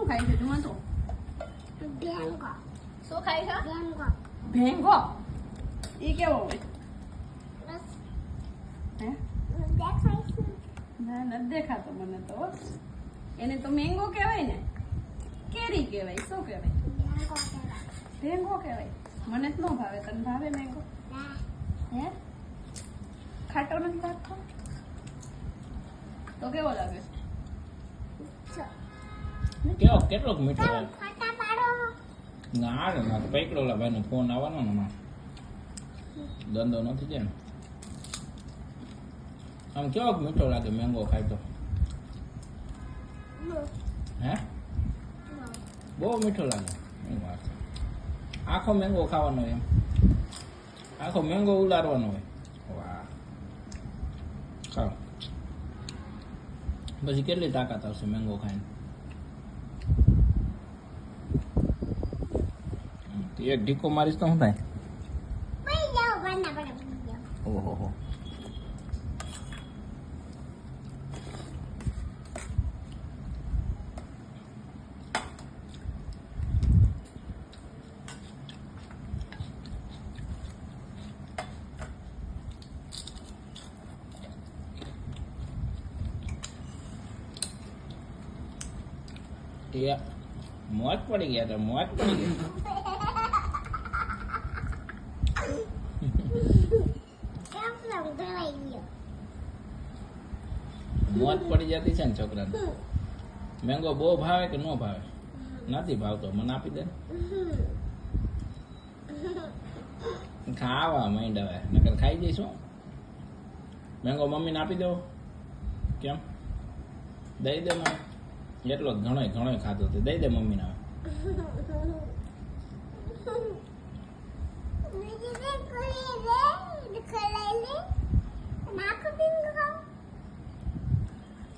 ખાય છે તું તો ભેંગો શું ખાય છે ભેંગો ભેંગો ઈ કેવો હોય બસ હે દેખાય છે ના નથી દેખાતો મને તો એને તો મેંગો કહેવાય ને કેરી કહેવાય શું કહેવાય ભેંગો કહેવાય ભેંગો કહેવાય મને જ ન ભાવે તને ભાવે મેંગો ના હે ખાટો નથી લાગતો તો કેવો લાગે કેવો કેટલોક મીઠો તમે હોય ફોટા પાડો ના રે ના તો પૈકડોલા ભાઈ નો ફોન આવવાનો ને માં ધંધો નથી છે ને આમ કેવો મીઠો લાગે મેંગો ખાય તો હે બહુ મીઠો લાગે શું વાત છે. આખો મેંગો ખાવાનો એમ આખો મેંગો ઉલારવાનો હોય વાહ ખાઓ પછી કેટલી તાકાત આવશે મેંગો ખાઈને એક ઢીકો મારીશ તો શું થાય પઈ જાઓ બના પડે પઈ જાઓ ઓહો હો મોજ પડી ગયા તો મોજ પડી ગઈ કેમ ગવાઈ ગયો મોજ પડી જતી છે ને છોકરાને મેંગો બહુ ભાવે કે ન ભાવે નથી ભાવતો મને આપી દે ખાવા માંડ હવે નકર ખાઈ જઈશું મેંગો મમ્મીને આપી દો કેમ દઈ દે મને એટલો ઘણો ખાધો તો દઈ દે મમ્મીને હવે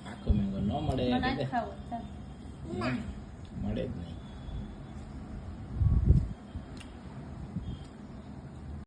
આખો મેંગો ન મળે મને કે દે. ખાવું ચાલ મળે જ નહીં